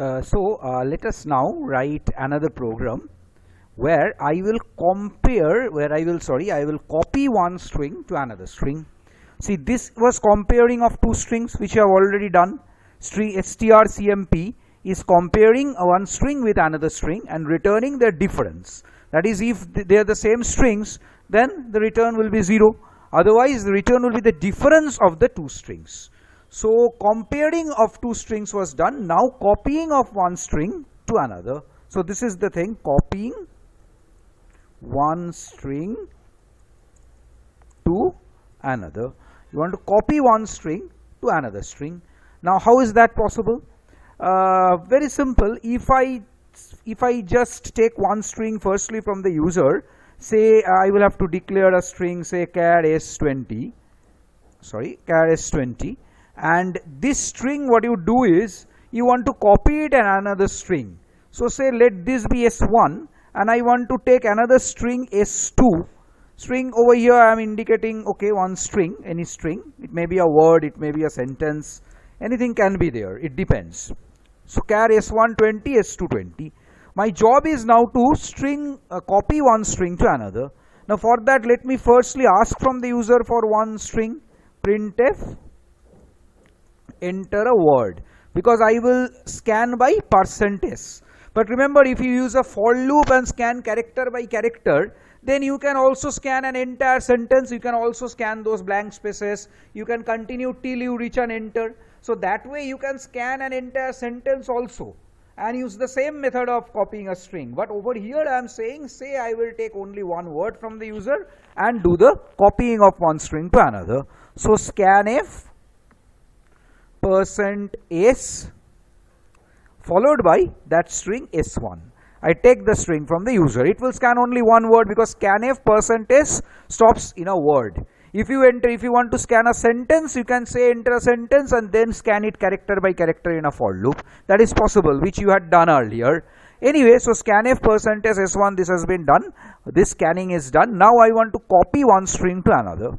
Let us now write another program where I will copy one string to another string. See, this was comparing of two strings which I have already done. String strcmp is comparing one string with another string and returning their difference. That is, if they are the same strings, then the return will be 0. Otherwise, the return will be the difference of the two strings. So, comparing of two strings was done. Now, copying of one string to another. So, this is the thing, copying one string to another. You want to copy one string to another string. Now, how is that possible? Very simple. If I just take one string firstly from the user, say I will have to declare a string, say char s20, and this string, what you do is you want to copy it in another string. So say let this be s1 and I want to take another string s2. String over here I am indicating, okay, one string, any string. It may be a word, it may be a sentence, anything can be there, it depends. So char s120, s220. My job is now to copy one string to another. Now for that, let me firstly ask from the user for one string, printf, enter a word, because I will scan by %s. But remember, if you use a for loop and scan character by character, then you can also scan an entire sentence, you can also scan those blank spaces, you can continue till you reach an enter. So that way you can scan an entire sentence also and use the same method of copying a string. But over here I am saying, say I will take only one word from the user and do the copying of one string to another. So scanf %s followed by that string s1. I take the string from the user. It will scan only one word because scanf %s stops in a word. If you want to scan a sentence, you can say enter a sentence and then scan it character by character in a for loop. That is possible, which you had done earlier. Anyway, so scanf %s s1, this has been done. This scanning is done. Now I want to copy one string to another.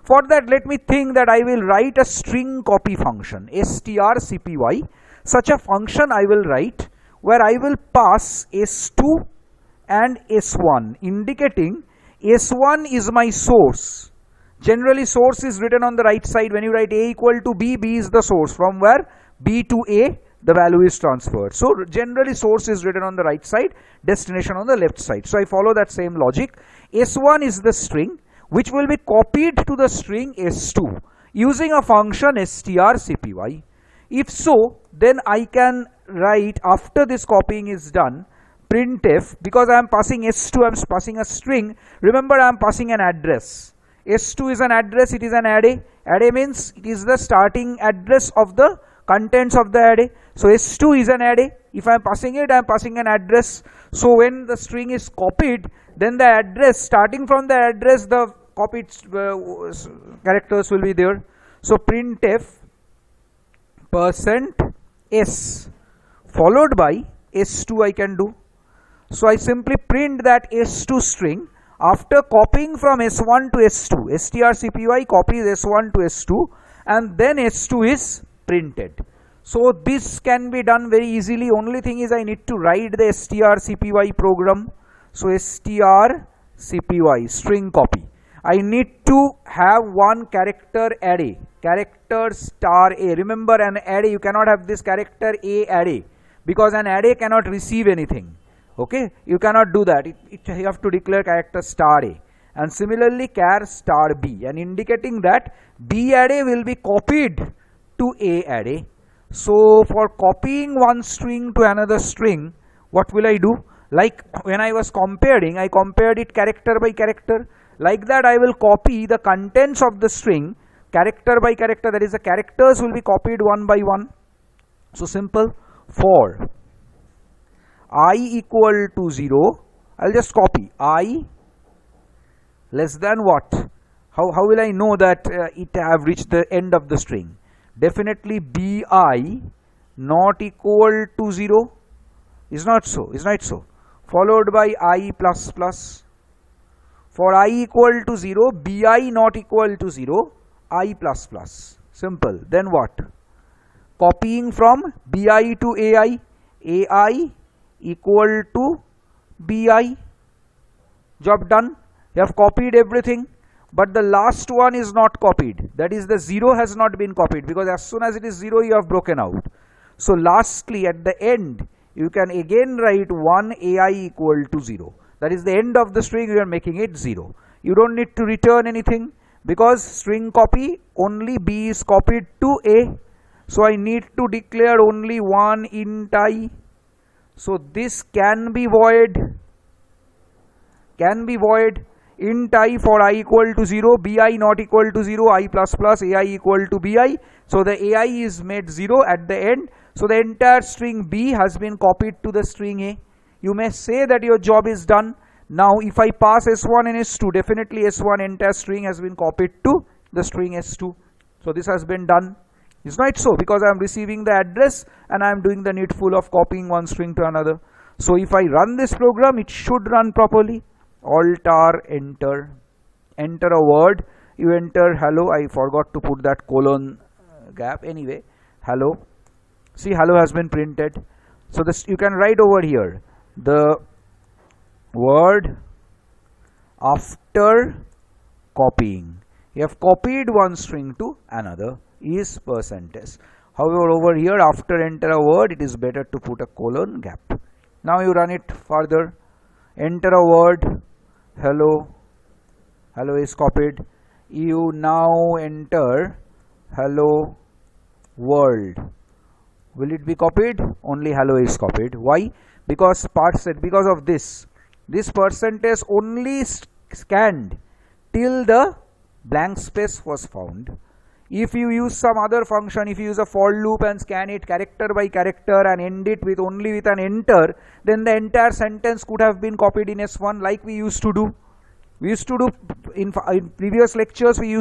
For that, let me think that I will write a string copy function, strcpy. Such a function I will write where I will pass s2 and s1, indicating s1 is my source. Generally, source is written on the right side. When you write a equal to b, b is the source. From where b to a, the value is transferred. So generally, source is written on the right side, destination on the left side. So I follow that same logic. S1 is the string which will be copied to the string s2 using a function strcpy. If so, then I can write, after this copying is done, printf, because I am passing s2, I am passing a string. Remember, I am passing an address. S2 is an address, it is an array. Array means it is the starting address of the contents of the array. So S2 is an array. If I am passing it, I am passing an address. So when the string is copied, then the address, starting from the address, the copied characters will be there. So printf %s followed by S2 I can do. So I simply print that S2 string. After copying from S1 to S2, strcpy copies S1 to S2 and then S2 is printed. So this can be done very easily. Only thing is I need to write the strcpy program. So strcpy string copy. I need to have one character array, character star a. Remember, an array, you cannot have this character a array because an array cannot receive anything. Okay, you cannot do that. You have to declare character star a, and similarly char star b, and indicating that b array will be copied to a array. So for copying one string to another string, what will I do? Like when I was comparing, I compared it character by character. Like that, I will copy the contents of the string character by character. That is, the characters will be copied one by one. So simple. For I equal to 0, I will just copy I less than what? How will I know that it have reached the end of the string? Definitely bi not equal to 0 is not so, followed by I plus plus. For I equal to 0, bi not equal to 0, I plus plus. Simple. Then what? Copying from bi to ai. AI equal to BI. Job done. You have copied everything, but the last one is not copied. That is, the 0 has not been copied, because as soon as it is 0, you have broken out. So lastly, at the end, you can again write 1 AI equal to 0. That is the end of the string, you are making it 0. You don't need to return anything, because string copy, only B is copied to A. So I need to declare only one int I. So this can be void. Int I for I equal to 0, bi not equal to 0, I plus plus, ai equal to bi. So the ai is made 0 at the end. So the entire string B has been copied to the string A. You may say that your job is done. Now if I pass S1 and S2, definitely S1 entire string has been copied to the string S2. So this has been done. It's not so, because I am receiving the address and I am doing the needful of copying one string to another. So if I run this program, it should run properly. Alt R, enter a word. You enter hello. I forgot to put that colon gap. Anyway, hello. See, hello has been printed. So this you can write over here the word after copying. You have copied one string to another is %s. However, over here after enter a word, it is better to put a colon gap. Now you run it further. Enter a word. Hello. Hello is copied. You now enter hello world. Will it be copied? Only hello is copied. Why? Because because of this % only scanned till the blank space was found. If you use some other function, if you use a for loop and scan it character by character and end it with only with an enter, then the entire sentence could have been copied in S1 like we used to do. We used to do in previous lectures. We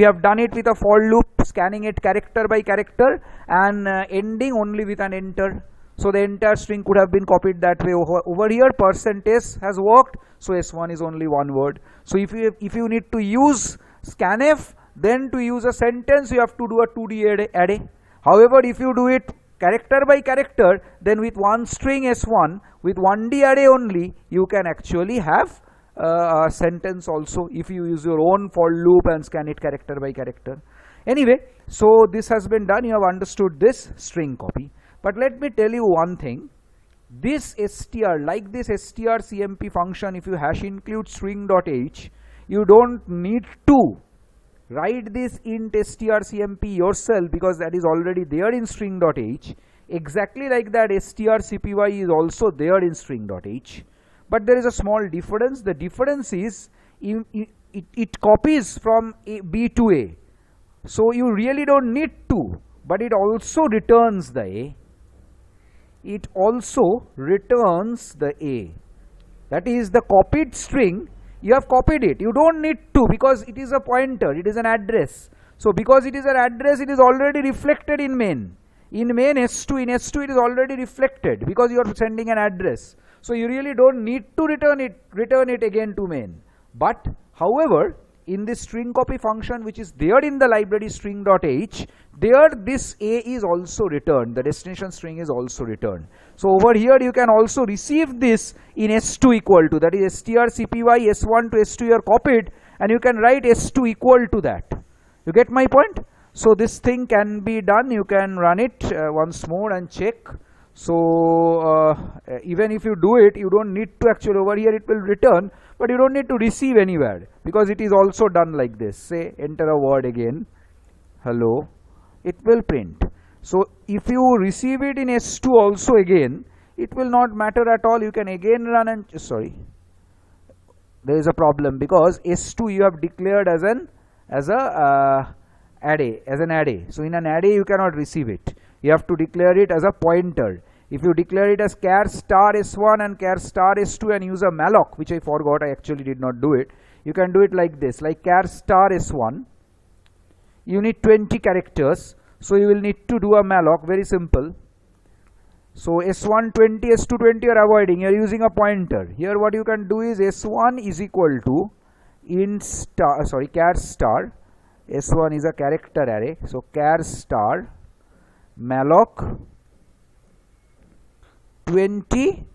have done it with a for loop, scanning it character by character and ending only with an enter. So the entire string could have been copied that way. Over here %s has worked, so S1 is only one word. So if you need to use scanf, then to use a sentence you have to do a 2D array. However, if you do it character by character, then with one string S1 with 1D array only, you can actually have a sentence also if you use your own for loop and scan it character by character. Anyway, so this has been done. You have understood this string copy. But let me tell you one thing. This str, like this strcmp function, if you hash include string.h, you don't need to write this int strcmp yourself, because that is already there in string.h. Exactly like that, strcpy is also there in string.h. But there is a small difference. The difference is it copies from B to A. So you really don't need to, but it also returns the A. It also returns the A. That is the copied string. You have copied it. You don't need to, because it is a pointer. It is an address. So because it is an address, it is already reflected in main. In main S2, it is already reflected because you are sending an address. So you really don't need to return it again to main. But however, in this string copy function which is there in the library string.h, there this A is also returned. The destination string is also returned. So over here you can also receive this in S2 equal to, that is strcpy S1 to S2 you are copied, and you can write S2 equal to that. You get my point? So this thing can be done. You can run it once more and check. So even if you do it, you don't need to actually, over here it will return, but you don't need to receive anywhere, because it is also done like this. Say enter a word again, hello, it will print. So if you receive it in S2 also again, it will not matter at all. You can again run and there is a problem, because S2 you have declared as an array. So in an array you cannot receive it. You have to declare it as a pointer. If you declare it as char star S1 and char star S2 and use a malloc, which I forgot, I actually did not do it. You can do it like this, like char star S1. You need 20 characters. So you will need to do a malloc, very simple. So S1 20, S2 20 you are avoiding, you are using a pointer. Here what you can do is S1 is equal to char star. S1 is a character array. So char star malloc 20.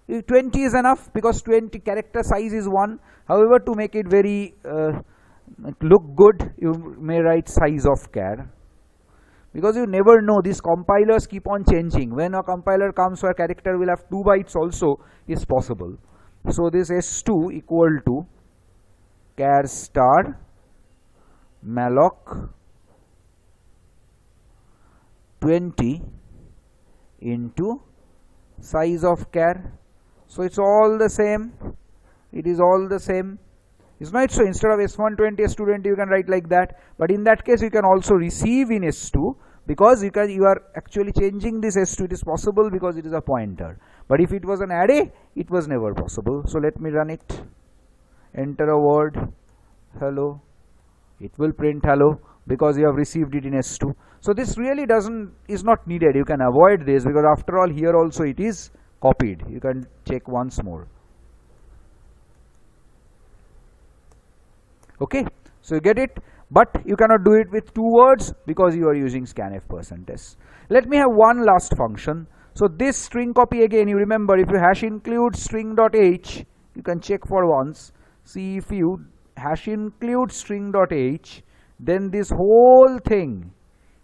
20 is enough because 20 character size is 1. However, to make it very look good, you may write size of char, because you never know, these compilers keep on changing. When a compiler comes where character will have 2 bytes also is possible. So this S2 equal to char star malloc 20 into size of char. So it's all the same. It is all the same. It's not so. Instead of S120, S220, you can write like that. But in that case, you can also receive in S2, because you are actually changing this S2. It is possible because it is a pointer. But if it was an array, it was never possible. So let me run it. Enter a word, hello. It will print hello because you have received it in S2. So this really is not needed. You can avoid this, because after all, here also it is copied. You can check once more. Okay, so you get it, but you cannot do it with 2 words because you are using scanf %s. Let me have one last function. So this string copy, again, you remember, if you hash include string.h, you can check for once. See, if you hash include string.h, then this whole thing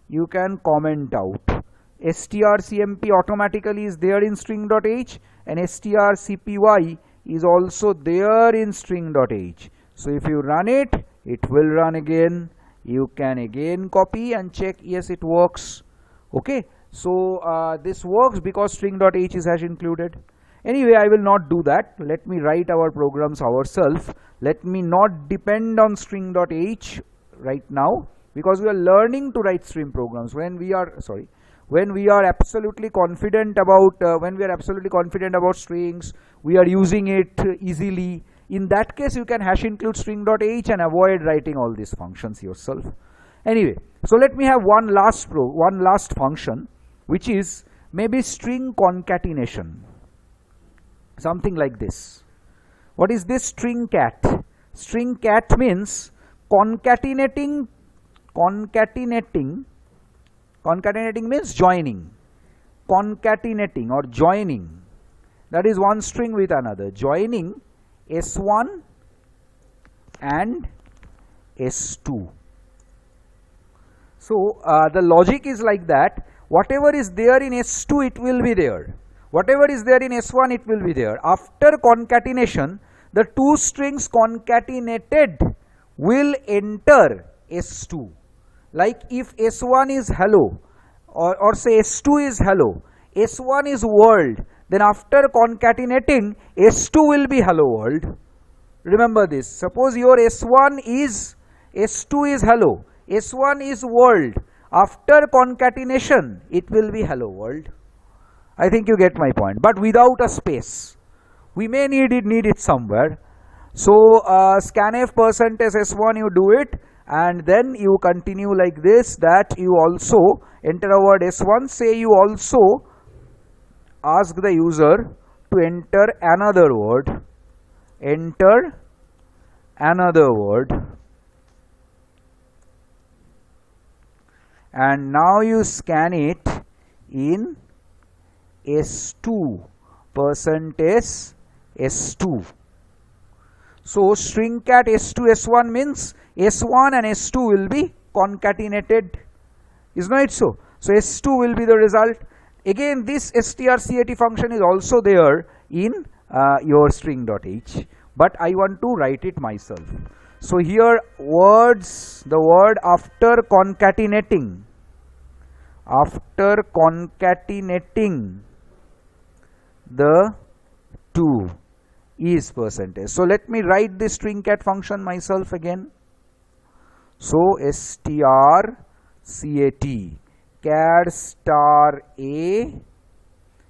you can comment out. strcmp automatically is there in string.h, and strcpy is also there in string.h. So if you run it, it will run again. You can again copy and check, yes, it works. Okay, so this works because string.h is hash included. Anyway, I will not do that. Let me write our programs ourselves. Let me not depend on string.h right now, because we are learning to write string programs. When we are absolutely confident about strings, we are using it easily. In that case, you can hash include string.h and avoid writing all these functions yourself. Anyway, so let me have one last function, which is maybe string concatenation. Something like this. What is this string cat? String cat means concatenating means joining. Concatenating or joining. That is one string with another. Joining S1 and S2. So the logic is like that. Whatever is there in S2, it will be there. Whatever is there in S1, it will be there. After concatenation, the 2 strings concatenated will enter S2. Like if S1 is hello, or say S2 is hello, S1 is world, then after concatenating, S2 will be hello world. Remember this. Suppose your S2 is hello, S1 is world. After concatenation, it will be hello world. I think you get my point, but without a space. We may need it somewhere. So scanf %s1, you do it, and then you continue like this, that you also enter a word S1. Say you also ask the user to enter another word. Enter another word. And now you scan it in S2, %s S2. So string cat S2 S1 means S1 and S2 will be concatenated. Is not it so? So S2 will be the result. Again, this strcat function is also there in your string.h, but I want to write it myself. So here the word after concatenating the 2 is %s. So let me write this string cat function myself again. So strcat char star A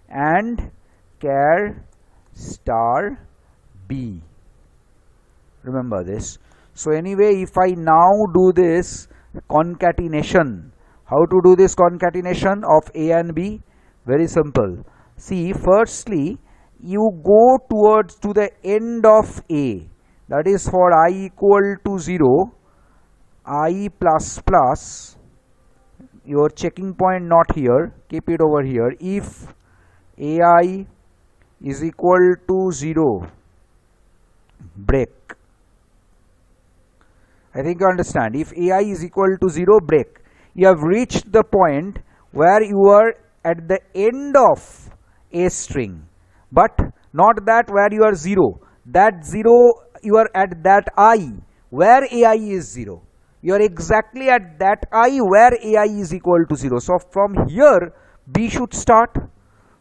and char star B. Remember this. So anyway, if I now do this concatenation, how to do this concatenation of A and B? Very simple. See, firstly, you go to the end of A, that is for I equal to 0, I plus, your checking point not here, keep it over here, if AI is equal to 0, break. I think you understand. If AI is equal to 0, break. You have reached the point where you are at the end of a string, but not that where you are 0. That 0, you are at that I where AI is 0. You are exactly at that I where AI is equal to 0. So from here B should start.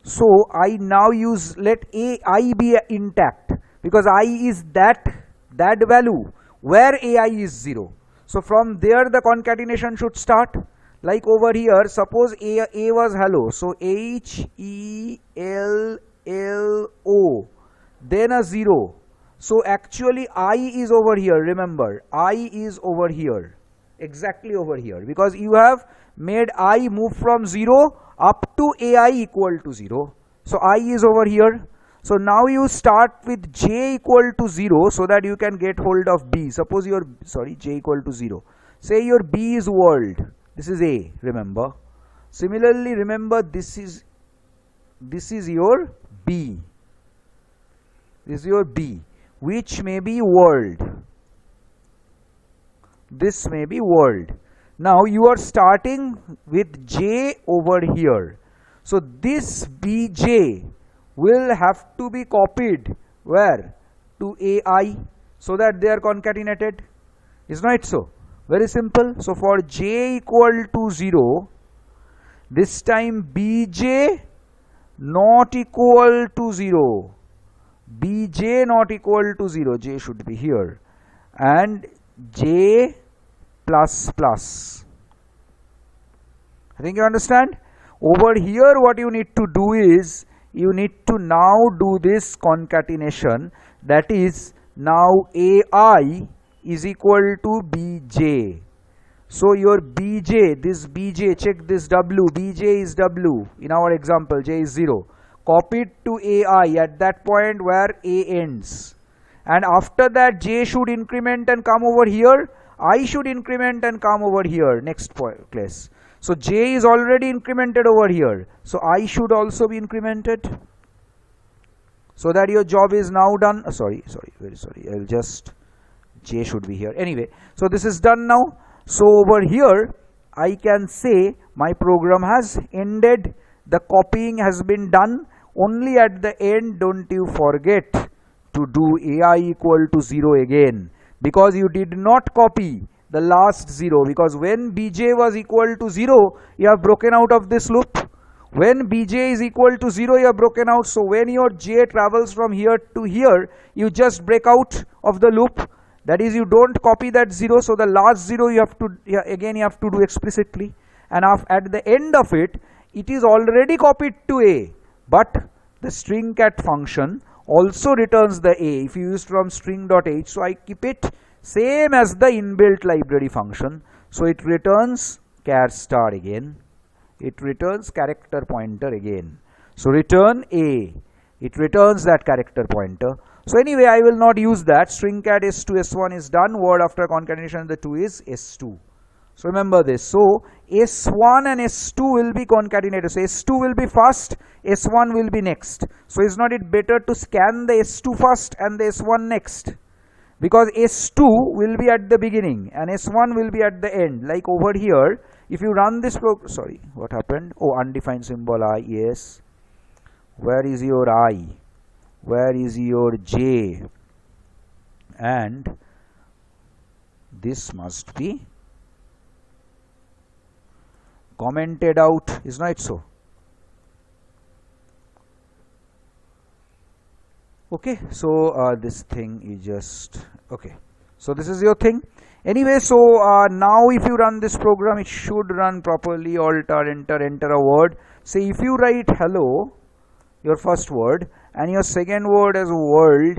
So I now use, let I be intact, because I is that value where AI is 0. So from there the concatenation should start. Like over here, suppose A was hello, so HELLO, then a 0. So actually I is over here, remember, I is over here, exactly over here, because you have made I move from 0 up to AI equal to 0. So I is over here. So now you start with j equal to 0 so that you can get hold of B. Suppose your, j equal to 0. Say your B is world. This is A, remember. Similarly, remember this is your B. This is your B, which may be world. This may be world. Now you are starting with J over here. So this Bj will have to be copied where? To AI, so that they are concatenated. Is not it so? Very simple. So for j equal to 0, this time Bj not equal to 0. Bj not equal to 0. J should be here. And j plus plus. I think you understand? Over here what you need to do is, you need to now do this concatenation, that is now AI is equal to Bj. So your Bj, this Bj, check this W, Bj is W in our example, J is 0. Copy it to AI at that point where A ends. And after that J should increment and come over here, I should increment and come over here, next place. So J is already incremented over here. So I should also be incremented. So that your job is now done. Very sorry. I'll just, J should be here. Anyway, so this is done now. So over here, I can say my program has ended. The copying has been done. Only at the end, don't you forget to do AI equal to 0 again. Because you did not copy the last 0, because when Bj was equal to 0, you have broken out of this loop. When Bj is equal to 0, you have broken out. So when your J travels from here to here, you just break out of the loop. That is, you don't copy that 0. So the last 0 you have to, again you have to do explicitly. And at the end of it, it is already copied to A. But the string cat function also returns the A if you use from string.h. So I keep it same as the inbuilt library function. So it returns char star again. It returns character pointer again. So return A. It returns that character pointer. So anyway, I will not use that. String cat s2 s1 is done. Word after concatenation the 2 is s2. So remember this. So s1 and s2 will be concatenated. So s2 will be first, s1 will be next. So is not it better to scan the s2 first and the s1 next? Because s2 will be at the beginning and s1 will be at the end. Like over here, if you run this program, sorry, what happened? Oh, undefined symbol I, yes. Where is your I? Where is your J? And this must be commented out, is not it so? Okay, so this thing is just, okay. So this is your thing. Anyway, so now if you run this program, it should run properly. Alter, enter a word. Say if you write hello, your first word, and your second word as world,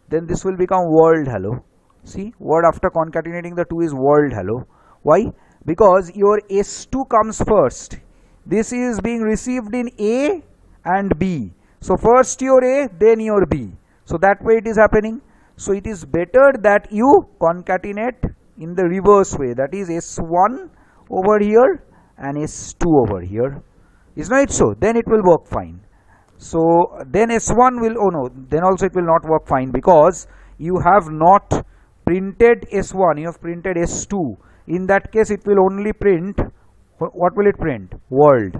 then this will become world hello. See, word after concatenating the 2 is world hello. Why? Because your S2 comes first. This is being received in A and B. So first your A, then your B. So that way it is happening. So it is better that you concatenate in the reverse way. That is S1 over here and S2 over here. Is not it so? Then it will work fine. So then S1 will, oh no, then also it will not work fine, because you have not printed S1, you have printed S2. In that case it will only print, what will it print? World.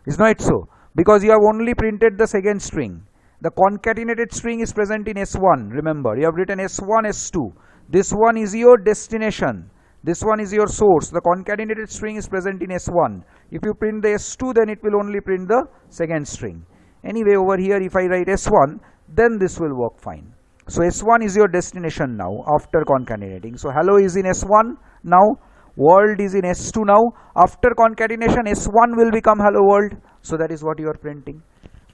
Is not it so? Because you have only printed the second string. The concatenated string is present in S1. Remember, you have written S1, S2. This one is your destination. This one is your source. The concatenated string is present in S1. If you print the S2, then it will only print the second string. Anyway, over here, if I write S1, then this will work fine. So S1 is your destination now after concatenating. So hello is in S1 now. World is in S2 now. After concatenation, S1 will become hello world. So that is what you are printing.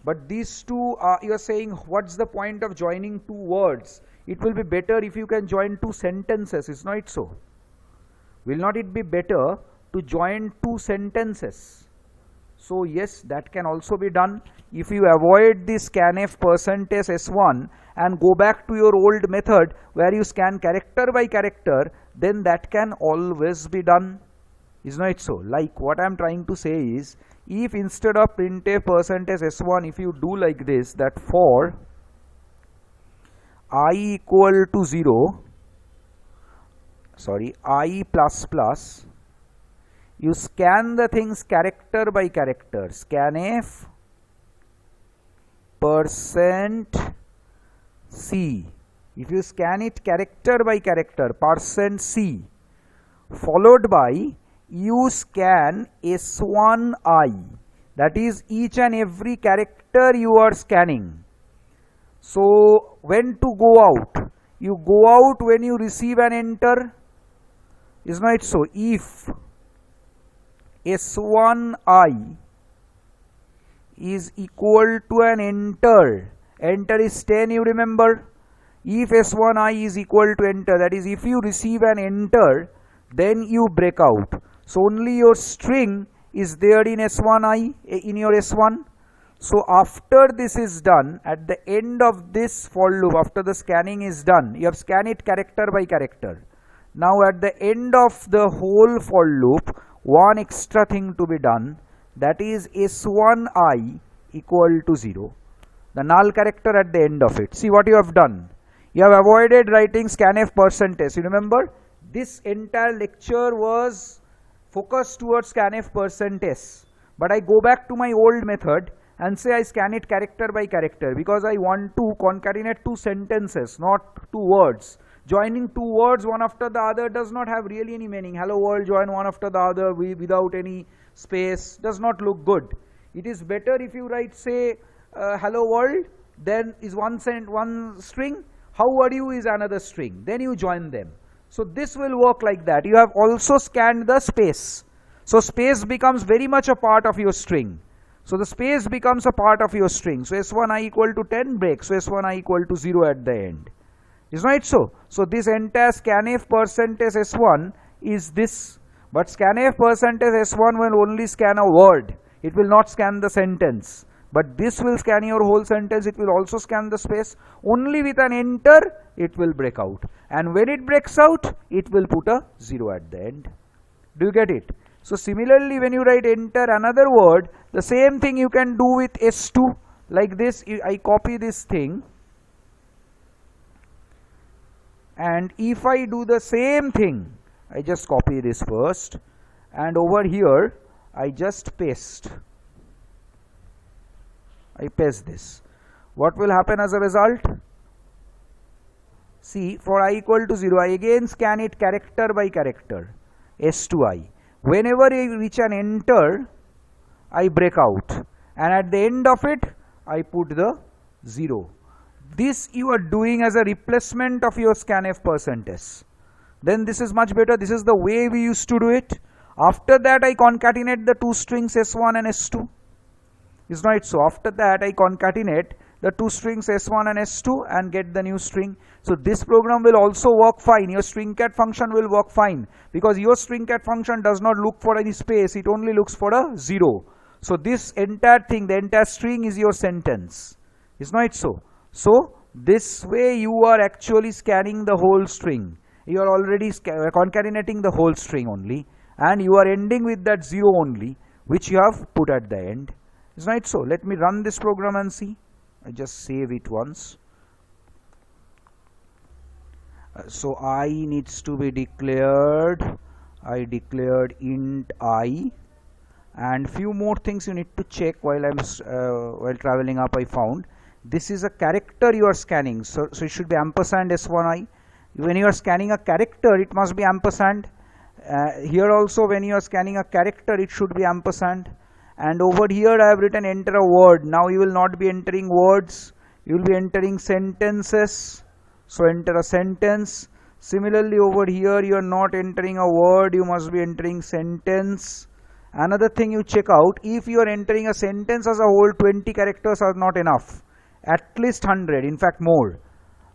But these two, you are saying, what's the point of joining two words? It will be better if you can join two sentences. Is not it so? Will not it be better to join two sentences? So yes, that can also be done. If you avoid this scanf percentage S1 and go back to your old method where you scan character by character, then that can always be done. Is not it so? Like what I am trying to say is, if instead of printf percentage S1, if you do like this, that for I equal to 0, sorry, I plus plus, you scan the things character by character. Scanf percent C. If you scan it character by character, percent C, followed by you scan S1I. That is each and every character you are scanning. So when to go out? You go out when you receive an enter. Is not it so? If S1I is equal to an enter, enter is 10, you remember. If S1I is equal to enter, that is if you receive an enter, then you break out. So only your string is there in S1I, in your S1. So after this is done, at the end of this for loop, after the scanning is done, you have scanned it character by character. Now at the end of the whole for loop, one extra thing to be done, that is S1I equal to 0. The null character at the end of it. See what you have done. You have avoided writing scanf percentage. You remember, this entire lecture was focused towards scanf percentage. But I go back to my old method and say I scan it character by character, because I want to concatenate two sentences, not two words. Joining two words one after the other does not have really any meaning. Hello world, join one after the other without any space, does not look good. It is better if you write, say, hello world, then is one string, how are you is another string, then you join them. So this will work like that. You have also scanned the space. So space becomes very much a part of your string. So the space becomes a part of your string. So S1I equal to 10 breaks. So S1I equal to 0 at the end. Is not it so? So this entire scanf percentage S1 is this. But scanf percentage S1 will only scan a word. It will not scan the sentence. But this will scan your whole sentence. It will also scan the space. Only with an enter, it will break out. And when it breaks out, it will put a 0 at the end. Do you get it? So similarly, when you write enter another word, the same thing you can do with S2. Like this, I copy this thing. And if I do the same thing, I just copy this first. And over here, I just paste. I paste this. What will happen as a result? See, for I equal to 0, I again scan it character by character. S2I. Whenever I reach an enter, I break out. And at the end of it, I put the 0. This you are doing as a replacement of your scanf percentage. Then this is much better. This is the way we used to do it. After that, I concatenate the two strings S1 and S2. Is not it so? After that, I concatenate the two strings S1 and S2 and get the new string. So this program will also work fine. Your string cat function will work fine, because your string cat function does not look for any space. It only looks for a 0. So this entire thing, the entire string is your sentence. Is not it so? So this way you are actually scanning the whole string. You are already concatenating the whole string only, and you are ending with that 0 only, which you have put at the end. Isn't it so? Let me run this program and see. I just save it once. So I needs to be declared. I declared int I, and few more things you need to check while while traveling up. I found this is a character you are scanning, so it should be ampersand S1I. When you are scanning a character, it must be ampersand. Here also, when you are scanning a character, it should be ampersand. And over here I have written enter a word. Now you will not be entering words, you will be entering sentences. So enter a sentence. Similarly over here you are not entering a word, you must be entering sentence. Another thing you check out, if you are entering a sentence as a whole, 20 characters are not enough. At least 100, in fact more.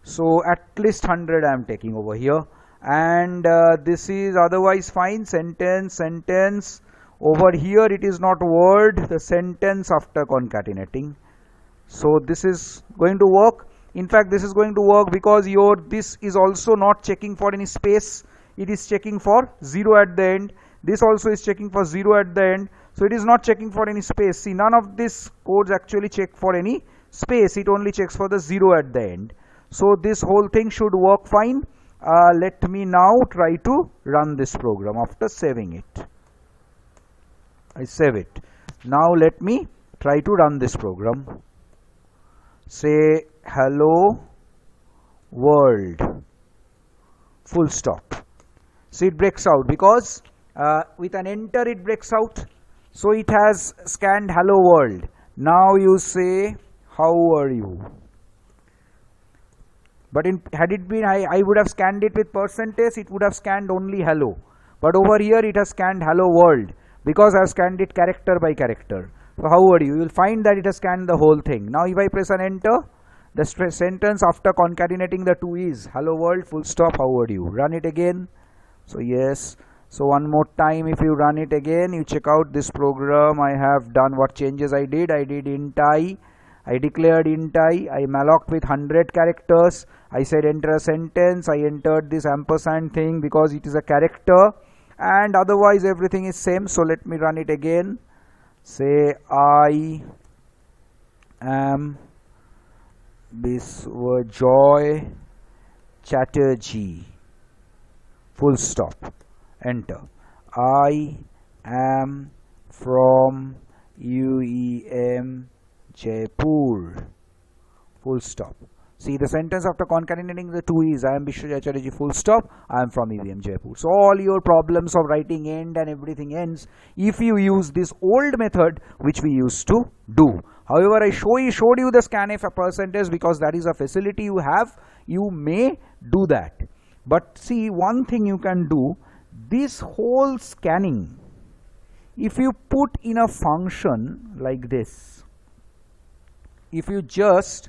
So at least 100 I am taking over here. And this is otherwise fine. Sentence, sentence. Over here it is not word, the sentence after concatenating. So this is going to work. In fact, this is going to work because this is also not checking for any space. It is checking for 0 at the end. This also is checking for 0 at the end. So it is not checking for any space. See, none of these codes actually check for any space. It only checks for the 0 at the end. So this whole thing should work fine. Let me now try to run this program after saving it. I save it. Now let me try to run this program. Say hello world, full stop. See, it breaks out because with an enter it breaks out. So it has scanned hello world. Now you say how are you. But had it been, I would have scanned it with percentage, it would have scanned only hello. But over here it has scanned hello world because I have scanned it character by character. So how are you? You will find that it has scanned the whole thing. Now if I press an enter, the sentence after concatenating the two is hello world, full stop, how are you. Run it again. So yes. So one more time, if you run it again, you check out this program. I have done what changes I did. I did int I declared int I malloc with 100 characters. I said enter a sentence. I entered this ampersand thing because it is a character, and otherwise everything is same. So let me run it again. Say I am Biswajoy Chatterjee, full stop, enter. I am from UEM Jaipur, full stop. See, the sentence after concatenating the two is I am Biswajoy Chatterjee, full stop, I am from UEM Jaipur. So all your problems of writing end and everything ends if you use this old method which we used to do. However, I showed you the scanf percentage because that is a facility you have. You may do that. But see, one thing you can do, this whole scanning, if you put in a function like this, if you just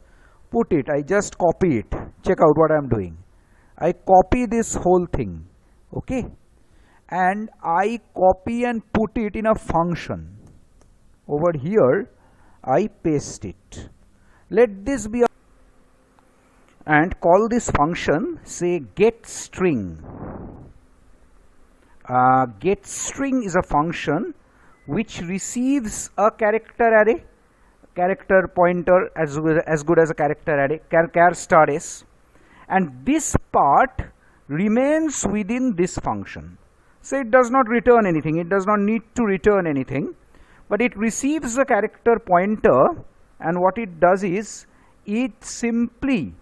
put it, I just copy it. Check out what I am doing. I copy this whole thing, okay, and I copy and put it in a function. Over here, I paste it. Let this be a and call this function, say get string. Get string is a function which receives a character array, character pointer as good as a character array, char star s, and this part remains within this function. So it does not return anything, it does not need to return anything, but it receives the character pointer, and what it does is it simply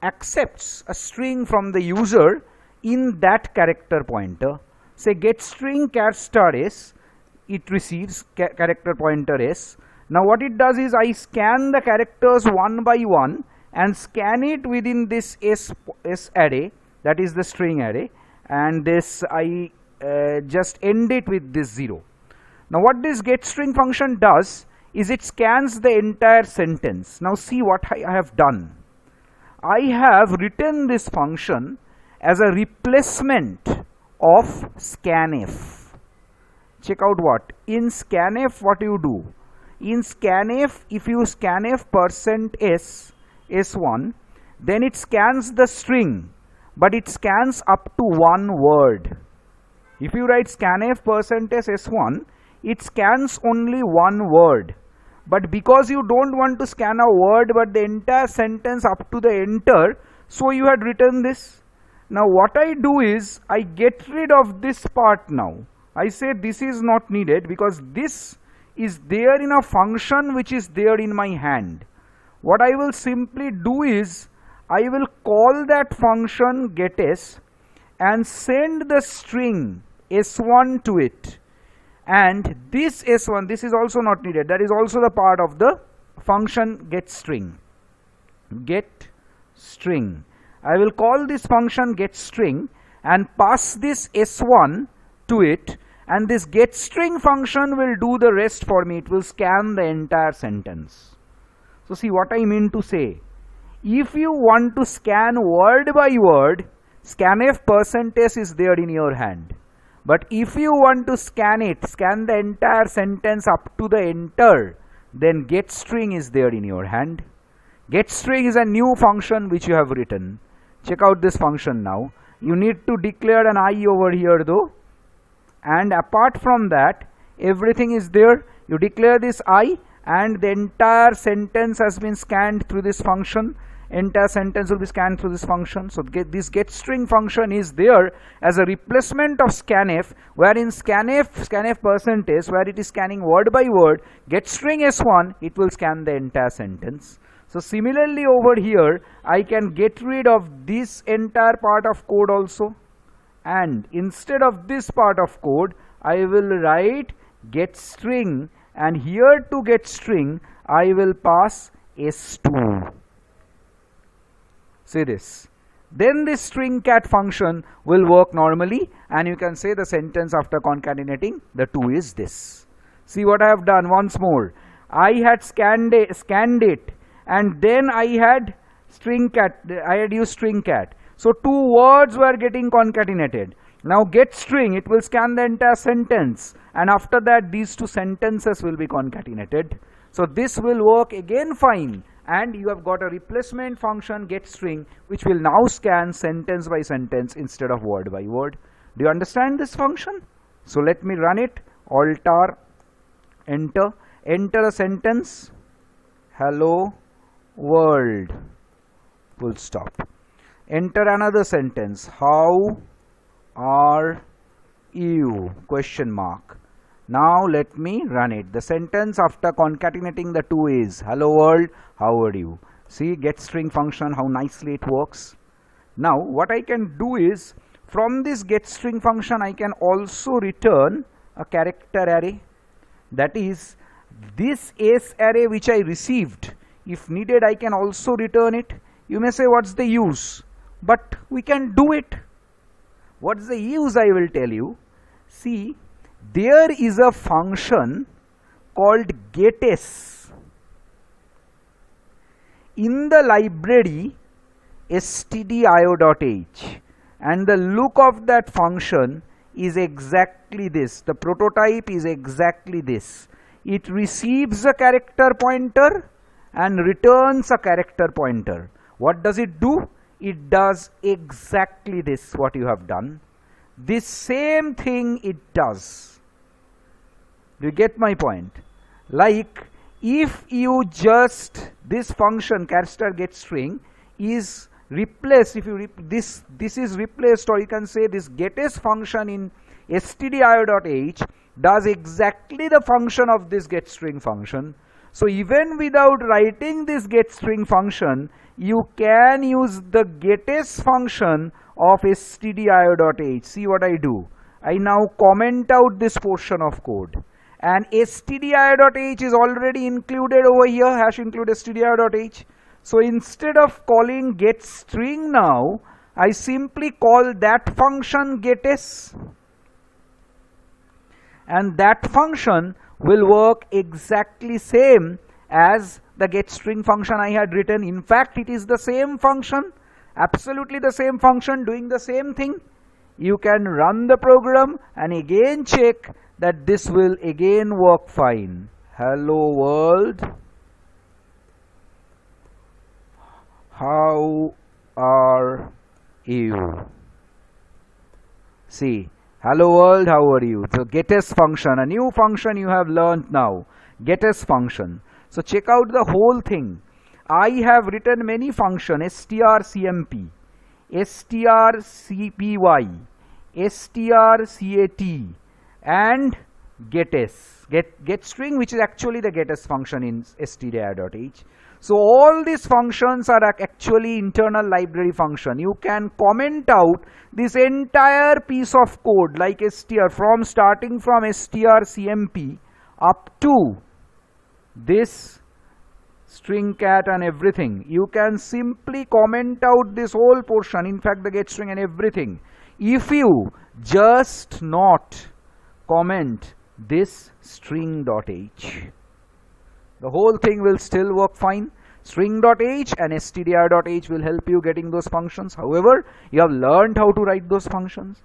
accepts a string from the user in that character pointer. Say get string char star s, it receives character pointer s. Now what it does is I scan the characters one by one and scan it within this s array, that is the string array, and this I just end it with this 0. Now what this get string function does is it scans the entire sentence. Now see what I have done. I have written this function as a replacement of scanf. Check out what. In scanf, what you do? In scanf, if you scanf %s, s1, then it scans the string, but it scans up to one word. If you write scanf %s, s1, it scans only one word. But because you don't want to scan a word but the entire sentence up to the enter, so you had written this. Now what I do is I get rid of this part now. I say this is not needed because this is there in a function which is there in my hand. What I will simply do is I will call that function getS and send the string s1 to it, and this s1, this is also not needed, that is also the part of the function getString. GetString. I will call this function getString and pass this s1 to it, and this getString function will do the rest for me. It will scan the entire sentence. So see what I mean to say. If you want to scan word by word, scanf %s is there in your hand. But if you want to scan the entire sentence up to the enter, then getString is there in your hand. GetString is a new function which you have written. Check out this function now. You need to declare an I over here though. And apart from that, everything is there. You declare this I and the entire sentence has been scanned through this function. Entire sentence will be scanned through this function. So this getString function is there as a replacement of scanf, wherein scanf %s, where it is scanning word by word, getString s1, it will scan the entire sentence. So similarly over here, I can get rid of this entire part of code also, and instead of this part of code, I will write getString, and here to getString, I will pass s2. See this. Then this string cat function will work normally, and you can say the sentence after concatenating the 2 is this. See what I have done once more. I had scanned it, and then I had used string cat. So 2 words were getting concatenated. Now getString, it will scan the entire sentence, and after that these 2 sentences will be concatenated. So this will work again fine, and you have got a replacement function getString which will now scan sentence by sentence instead of word by word. Do you understand this function? So let me run it. Alt enter a sentence, hello world, full stop. Enter another sentence, how are you, question mark. Now let me run it. The sentence after concatenating the 2 is hello world, how are you. See getString function, how nicely it works. Now what I can do is, from this getString function I can also return a character array. That is, this S array which I received, if needed I can also return it. You may say what's the use, but we can do it. What's the use, I will tell you. See, there is a function called getS in the library stdio.h, and the look of that function is exactly this. The prototype is exactly this. It receives a character pointer and returns a character pointer. What does it do? It does exactly this, what you have done. This same thing it does. Do you get my point? Like, if you just, this function character getString is replaced, if you this is replaced, or you can say this getS function in stdio.h does exactly the function of this getString function. So even without writing this getString function, you can use the getS function of stdio.h. See what I do. I now comment out this portion of code, and stdio.h is already included over here, hash include stdio.h. So instead of calling getString now, I simply call that function getS, and that function will work exactly same as the getString function I had written. In fact, it is the same function, absolutely the same function doing the same thing. You can run the program and again check that this will again work fine. Hello world, how are you? See, Hello world, how are you? So getS function, a new function you have learned now. GetS function. So check out the whole thing. I have written many functions: strcmp, strcpy, strcat, and getS. GetString, which is actually the getS function in stdio.h. So all these functions are actually internal library function. You can comment out this entire piece of code like str starting from strcmp up to this string cat and everything. You can simply comment out this whole portion, in fact the getString and everything, if you just not comment this string.h. The whole thing will still work fine. String.h and stdio.h will help you getting those functions. However, you have learned how to write those functions.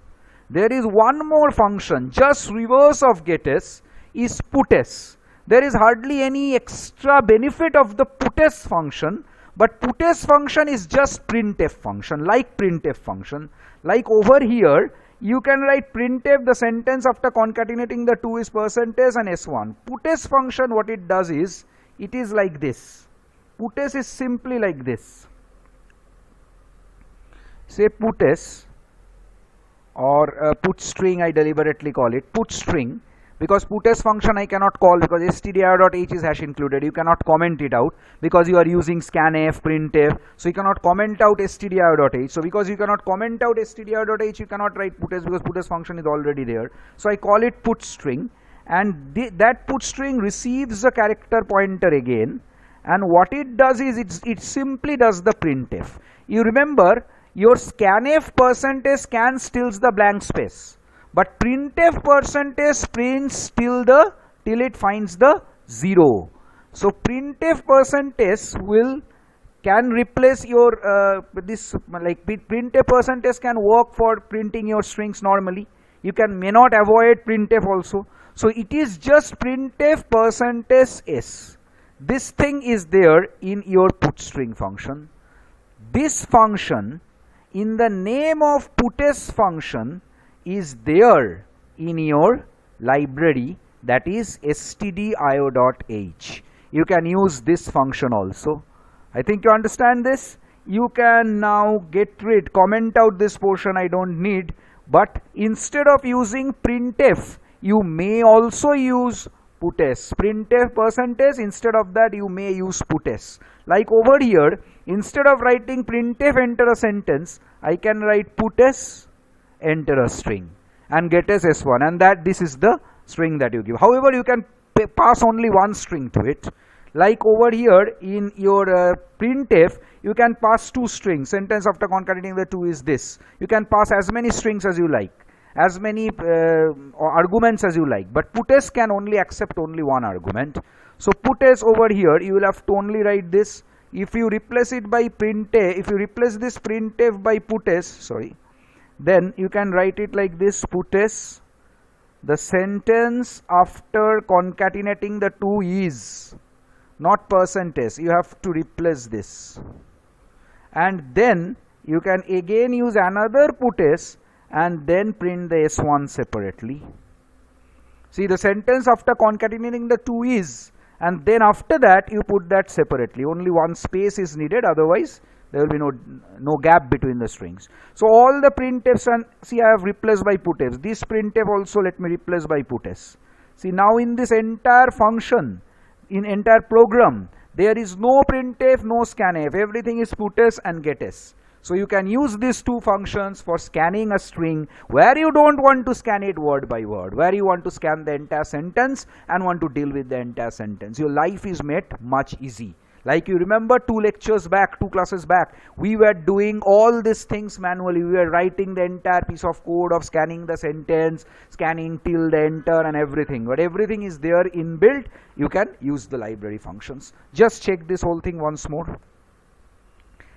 There is one more function, just reverse of getS, is putS. There is hardly any extra benefit of the putS function, but putS function is just printf function, like printf function. Like over here, you can write printf, the sentence after concatenating the two is percentage and s1. PutS function, what it does is, it is like this. PutS is simply like this. Say putS, or put string, I deliberately call it put string, because putS function I cannot call because stdio.h is hash included. You cannot comment it out because you are using scanf, printf, so you cannot comment out stdio.h. So because you cannot comment out stdio.h, you cannot write putS because putS function is already there. So I call it put string, and that put string receives the character pointer again, and what it does is it simply does the printf. You remember your scanf percentage scan stills the blank space, but printf percentage prints till it finds the 0. So printf percentage can replace your this, like printf percentage can work for printing your strings normally. You may not avoid printf also. So it is just printf percentage s. This thing is there in your putString function. This function in the name of putS function is there in your library, that is stdio.h. You can use this function also. I think you understand this. You can now comment out this portion I don't need, but instead of using printf, you may also use putS. Printf percentage, instead of that you may use putS. Like over here, instead of writing printf enter a sentence, I can write putS enter a string and getS s1, and this is the string that you give. However, you can pass only one string to it. Like over here in your printf, you can pass two strings. Sentence after concatenating the two is this. You can pass as many strings as you like, as many arguments as you like, but putS can only accept only one argument. So putS over here, you will have to only write this. If you replace it by printf, if you replace this printf by putS, then you can write it like this: putS, the sentence after concatenating the two is, not percentage, you have to replace this, and then you can again use another putS and then print the s1 separately. See, the sentence after concatenating the two is, and then after that you put that separately. Only one space is needed, otherwise there will be no gap between the strings. So all the printfs, and see, I have replaced by putfs. This printf also let me replace by putS. See, now in this entire function, in entire program, there is no printf, no scanf. Everything is putS and getS. So you can use these two functions for scanning a string where you don't want to scan it word by word, where you want to scan the entire sentence and want to deal with the entire sentence. Your life is made much easy. Like you remember 2 classes back, we were doing all these things manually. We were writing the entire piece of code of scanning the sentence, scanning till the enter and everything. But everything is there inbuilt. You can use the library functions. Just check this whole thing once more.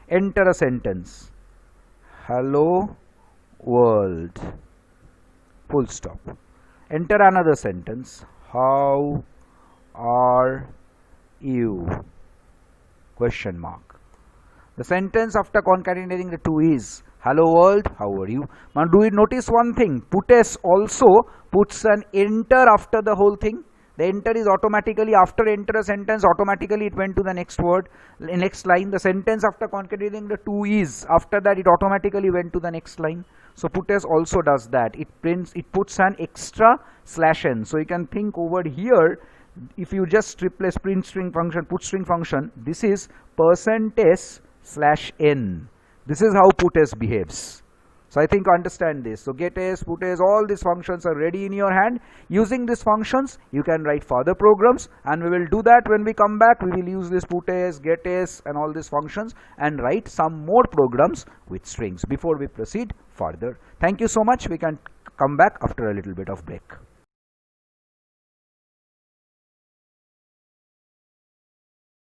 Enter a sentence. Hello world. Full stop. Enter another sentence. How are you? Question mark. The sentence after concatenating the two is, hello world, how are you? Now do you notice one thing? Puts also puts an enter after the whole thing. The enter is automatically, after enter a sentence, automatically it went to the next word, next line. The sentence after concatenating the two is, after that it automatically went to the next line. So puts also does that. It puts an extra /n. So you can think over here, if you just replace print string function, put string function, this is %s/n. This is how puts behaves. So I think understand this. So getS, puts, all these functions are ready in your hand. Using these functions, you can write further programs, and we will do that when we come back. We will use this puts, getS and all these functions and write some more programs with strings before we proceed further. Thank you so much. We can come back after a little bit of break.